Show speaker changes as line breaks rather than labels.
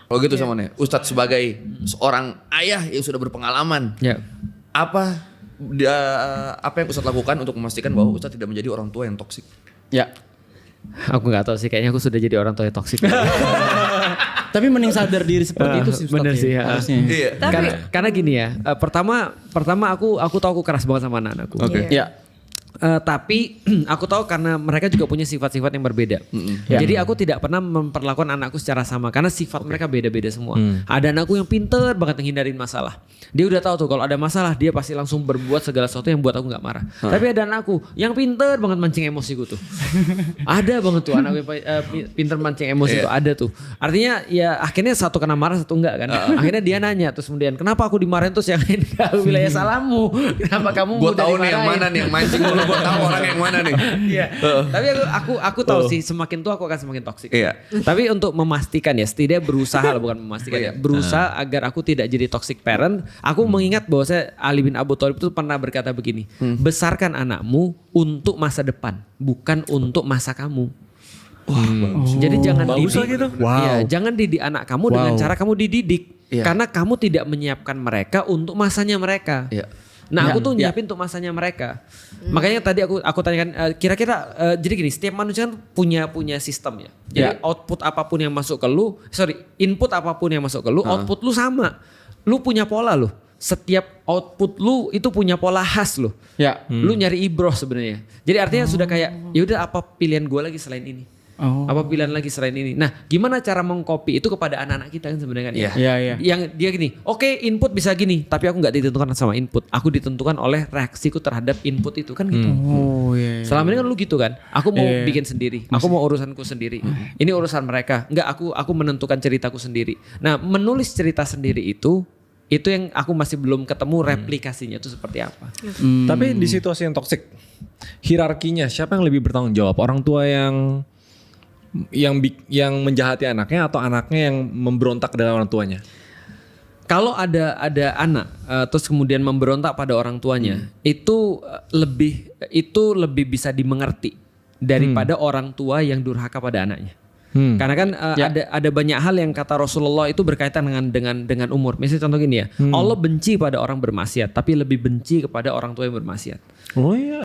Kalau gitu sama nih, Ustadz sebagai seorang ayah yang sudah berpengalaman, apa yang Ustadz lakukan untuk memastikan bahwa Ustadz tidak menjadi orang tua yang toksik?
Ya.
Aku nggak tahu sih, kayaknya aku sudah jadi orang tua yang toksik.
Tapi mending sadar diri seperti itu sih Ustadz.
Bener sih ya.
Harusnya.
Iya.
Karena gini ya, pertama aku tahu aku keras banget sama anak-anakku.
Oke.
Ya.
Tapi aku tahu karena mereka juga punya sifat-sifat yang berbeda. Jadi aku tidak pernah memperlakukan anakku secara sama karena sifat mereka beda-beda semua. Ada anakku yang pinter banget menghindarin masalah. Dia udah tahu tuh kalau ada masalah dia pasti langsung berbuat segala sesuatu yang buat aku nggak marah. Tapi ada anakku yang pinter banget mancing emosiku tuh. Ada banget tuh anak pinter mancing emosi tuh ada tuh. Artinya ya akhirnya satu kena marah satu enggak kan. Akhirnya dia nanya terus kemudian kenapa aku dimarahin terus yang lain enggak wilayah salahmu. Kenapa kamu
Gue
mudah
tahu nih yang
dimarahin?
mana nih yang mancing dulu. Gue tahu orang yang mana nih.
Iya. Tapi aku tahu sih semakin tua aku akan semakin toksik.
Iya.
Tapi untuk memastikan ya, setidaknya berusaha lah bukan memastikan ya. Berusaha agar aku tidak jadi toxic parent. Aku mengingat bahwa Ali bin Abu Thalib itu pernah berkata begini, besarkan anakmu untuk masa depan, bukan untuk masa kamu. Jadi jangan
Bagus
didik,
lah gitu.
Iya, jangan didik anak kamu dengan cara kamu dididik,
Iya.
karena kamu tidak menyiapkan mereka untuk masanya mereka.
Iya.
Nah aku tuh nyiapin untuk masanya mereka. Makanya tadi aku tanyakan kira-kira jadi gini, setiap manusia kan punya sistem ya. Jadi output apapun yang masuk ke lu, input apapun yang masuk ke lu, output lu sama. Lu punya pola lu. Setiap output lu itu punya pola khas lu.
Ya.
Lu nyari ibroh sebenarnya. Jadi artinya sudah kayak ya udah apa pilihan gue lagi selain ini? Apa pilihan lagi selain ini? Nah, gimana cara mengcopy itu kepada anak-anak kita kan sebenarnya kan?
Iya.
Iya.
Yang dia gini, oke input bisa gini, tapi aku nggak ditentukan sama input. Aku ditentukan oleh reaksiku terhadap input itu kan gitu.
Oh iya.
Selama ini kan lu gitu kan. Aku mau bikin sendiri. Aku mau urusanku sendiri. Ini urusan mereka. Enggak, aku menentukan ceritaku sendiri. Nah, menulis cerita sendiri itu yang aku masih belum ketemu replikasinya itu seperti apa.
Tapi di situasi yang toksik, hierarkinya siapa yang lebih bertanggung jawab? Orang tua yang menjahati anaknya atau anaknya yang memberontak dengan orang tuanya?
Kalau ada anak terus kemudian memberontak pada orang tuanya, itu lebih bisa dimengerti daripada orang tua yang durhaka pada anaknya. Karena kan ada banyak hal yang kata Rasulullah itu berkaitan dengan umur. Misalnya contoh gini ya, Allah benci pada orang bermaksiat, tapi lebih benci kepada orang tua yang bermaksiat.
Oh iya.